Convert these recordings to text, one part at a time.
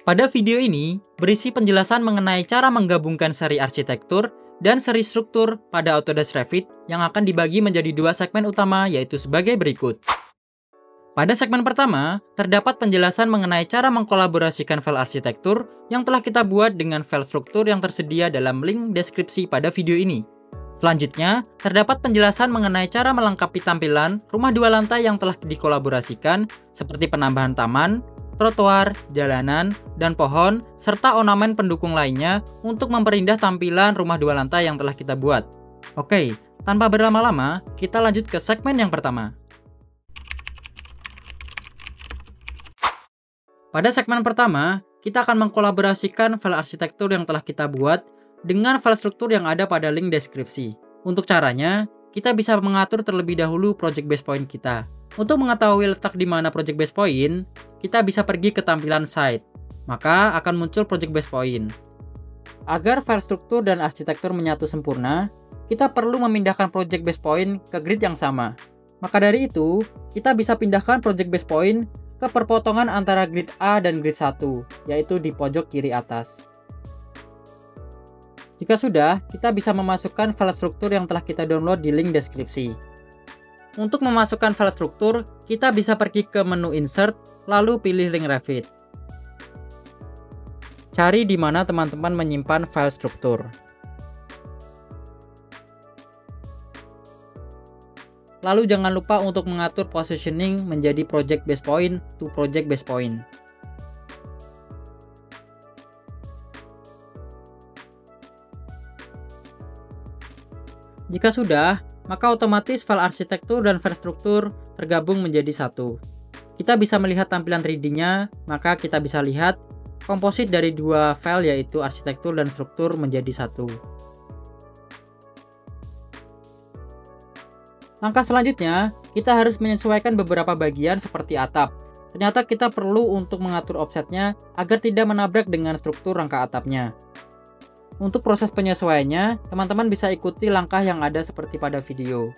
Pada video ini, berisi penjelasan mengenai cara menggabungkan seri arsitektur dan seri struktur pada Autodesk Revit yang akan dibagi menjadi dua segmen utama, yaitu sebagai berikut. Pada segmen pertama, terdapat penjelasan mengenai cara mengkolaborasikan file arsitektur yang telah kita buat dengan file struktur yang tersedia dalam link deskripsi pada video ini. Selanjutnya, terdapat penjelasan mengenai cara melengkapi tampilan rumah dua lantai yang telah dikolaborasikan, seperti penambahan taman, trotoar, jalanan, dan pohon, serta ornamen pendukung lainnya untuk memperindah tampilan rumah dua lantai yang telah kita buat. Oke, tanpa berlama-lama, kita lanjut ke segmen yang pertama. Pada segmen pertama, kita akan mengkolaborasikan file arsitektur yang telah kita buat dengan file struktur yang ada pada link deskripsi. Untuk caranya, kita bisa mengatur terlebih dahulu project base point kita. Untuk mengetahui letak di mana project base point, kita bisa pergi ke tampilan site. Maka akan muncul project base point. Agar file struktur dan arsitektur menyatu sempurna, kita perlu memindahkan project base point ke grid yang sama. Maka dari itu, kita bisa pindahkan project base point ke perpotongan antara grid A dan grid 1, yaitu di pojok kiri atas. Jika sudah, kita bisa memasukkan file struktur yang telah kita download di link deskripsi. Untuk memasukkan file struktur, kita bisa pergi ke menu Insert, lalu pilih link Revit. Cari di mana teman-teman menyimpan file struktur. Lalu jangan lupa untuk mengatur positioning menjadi project base point to project base point. Jika sudah, maka otomatis file arsitektur dan file struktur tergabung menjadi satu. Kita bisa melihat tampilan 3D-nya, maka kita bisa lihat komposit dari dua file yaitu arsitektur dan struktur menjadi satu. Langkah selanjutnya, kita harus menyesuaikan beberapa bagian seperti atap. Ternyata kita perlu untuk mengatur offsetnya agar tidak menabrak dengan struktur rangka atapnya. Untuk proses penyesuaiannya, teman-teman bisa ikuti langkah yang ada seperti pada video.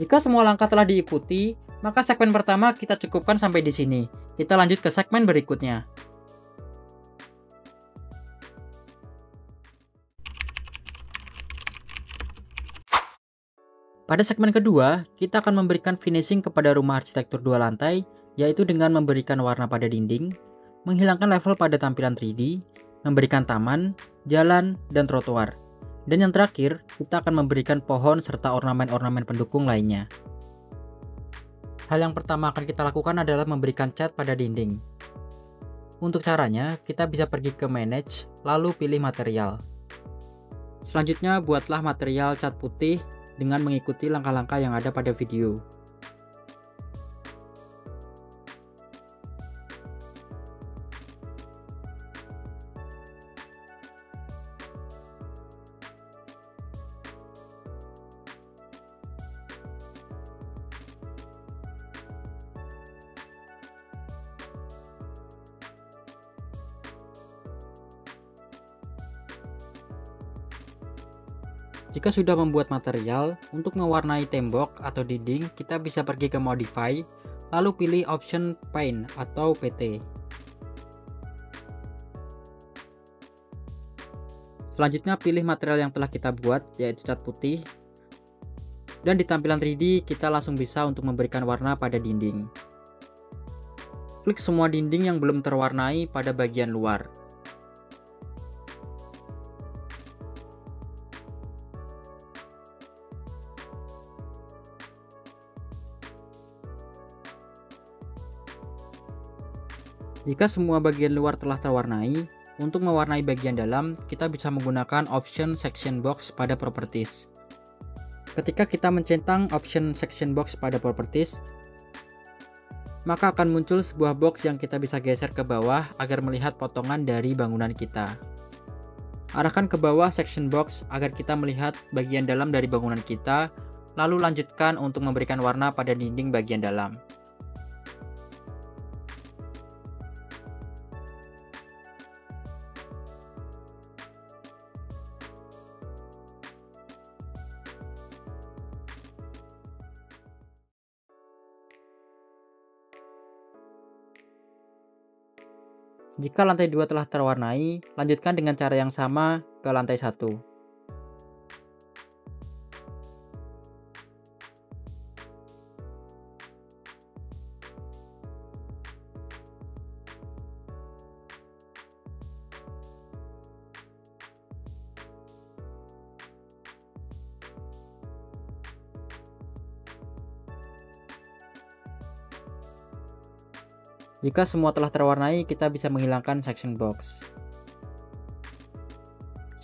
Jika semua langkah telah diikuti, maka segmen pertama kita cukupkan sampai di sini. Kita lanjut ke segmen berikutnya. Pada segmen kedua, kita akan memberikan finishing kepada rumah arsitektur 2 lantai, yaitu dengan memberikan warna pada dinding, menghilangkan level pada tampilan 3D, memberikan taman, jalan, dan trotoar. Dan yang terakhir, kita akan memberikan pohon serta ornamen-ornamen pendukung lainnya. Hal yang pertama akan kita lakukan adalah memberikan cat pada dinding. Untuk caranya, kita bisa pergi ke Manage, lalu pilih material. Selanjutnya, buatlah material cat putih dengan mengikuti langkah-langkah yang ada pada video. Jika sudah membuat material, untuk mewarnai tembok atau dinding, kita bisa pergi ke Modify, lalu pilih option Paint atau PT. Selanjutnya pilih material yang telah kita buat, yaitu cat putih. Dan di tampilan 3D, kita langsung bisa untuk memberikan warna pada dinding. Klik semua dinding yang belum terwarnai pada bagian luar. Jika semua bagian luar telah terwarnai, untuk mewarnai bagian dalam, kita bisa menggunakan option section box pada properties. Ketika kita mencentang option section box pada properties, maka akan muncul sebuah box yang kita bisa geser ke bawah agar melihat potongan dari bangunan kita. Arahkan ke bawah section box agar kita melihat bagian dalam dari bangunan kita, lalu lanjutkan untuk memberikan warna pada dinding bagian dalam. Jika lantai 2 telah terwarnai, lanjutkan dengan cara yang sama ke lantai 1. Jika semua telah terwarnai, kita bisa menghilangkan section box.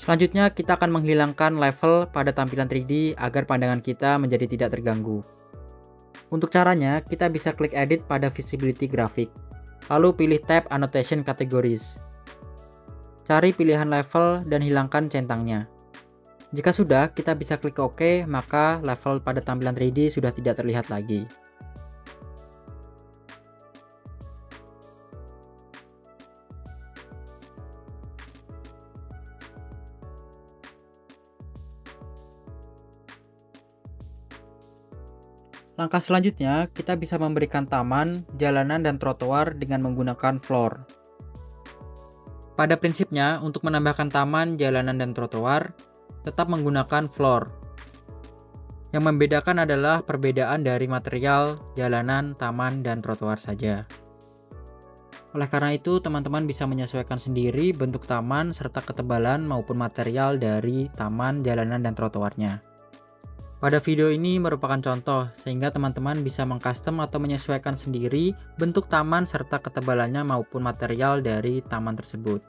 Selanjutnya, kita akan menghilangkan level pada tampilan 3D agar pandangan kita menjadi tidak terganggu. Untuk caranya, kita bisa klik edit pada visibility grafik, lalu pilih tab annotation categories. Cari pilihan level dan hilangkan centangnya. Jika sudah, kita bisa klik OK, maka level pada tampilan 3D sudah tidak terlihat lagi. Langkah selanjutnya, kita bisa memberikan taman, jalanan, dan trotoar dengan menggunakan floor. Pada prinsipnya, untuk menambahkan taman, jalanan, dan trotoar, tetap menggunakan floor. Yang membedakan adalah perbedaan dari material, jalanan, taman, dan trotoar saja. Oleh karena itu, teman-teman bisa menyesuaikan sendiri bentuk taman serta ketebalan maupun material dari taman, jalanan, dan trotoarnya. Pada video ini merupakan contoh, sehingga teman-teman bisa mengcustom atau menyesuaikan sendiri bentuk taman serta ketebalannya maupun material dari taman tersebut.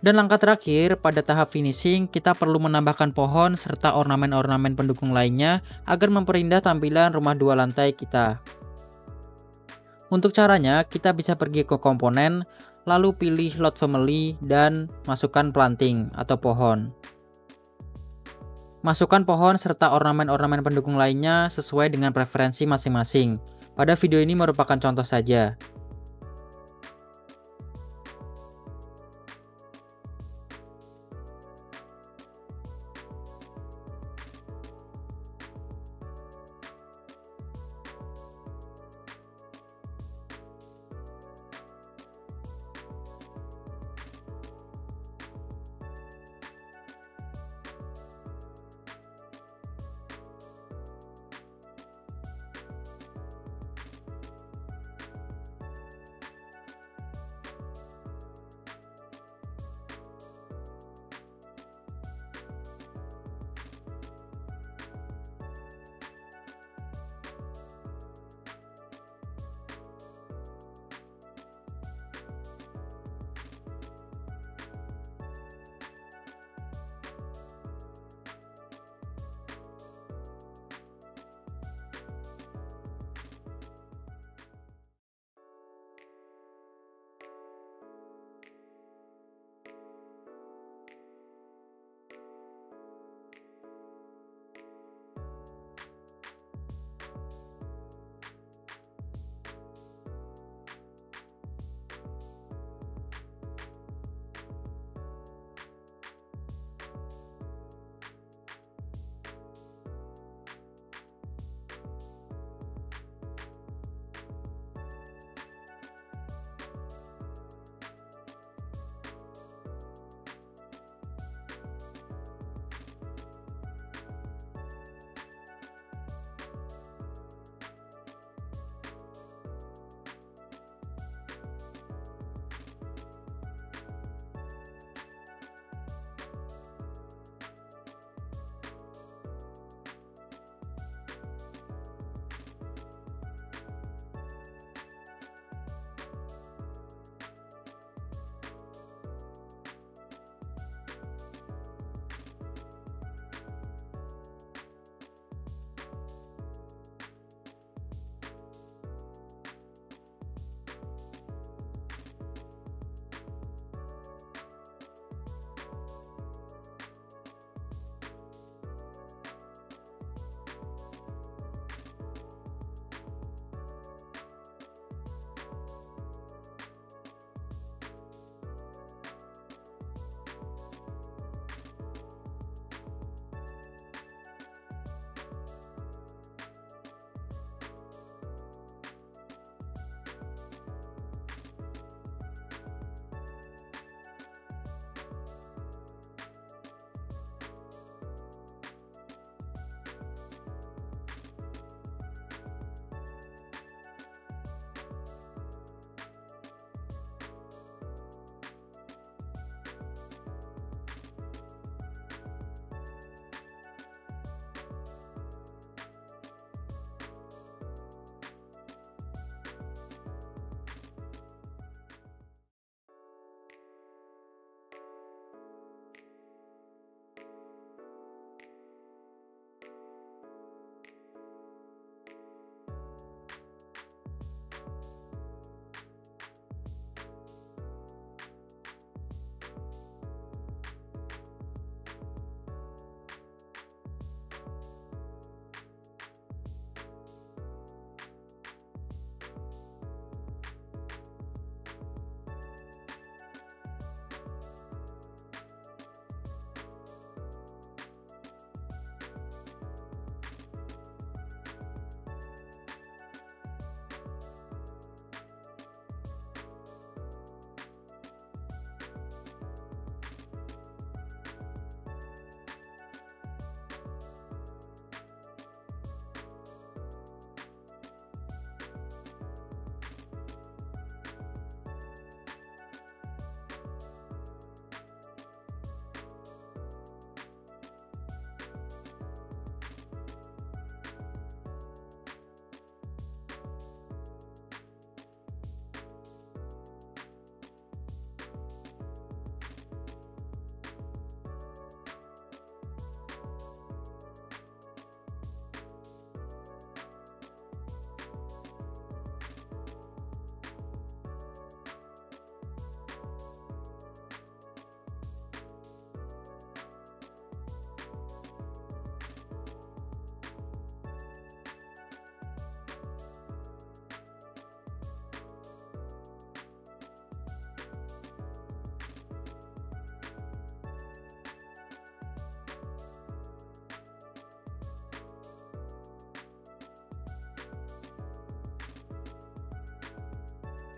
Dan langkah terakhir, pada tahap finishing, kita perlu menambahkan pohon serta ornamen-ornamen pendukung lainnya agar memperindah tampilan rumah 2 lantai kita. Untuk caranya, kita bisa pergi ke komponen, lalu pilih load family dan masukkan planting atau pohon. Masukkan pohon serta ornamen-ornamen pendukung lainnya sesuai dengan preferensi masing-masing. Pada video ini merupakan contoh saja.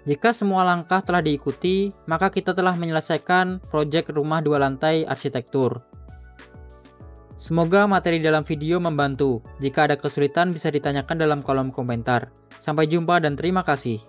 Jika semua langkah telah diikuti, maka kita telah menyelesaikan proyek rumah 2 lantai arsitektur. Semoga materi dalam video membantu. Jika ada kesulitan bisa ditanyakan dalam kolom komentar. Sampai jumpa dan terima kasih.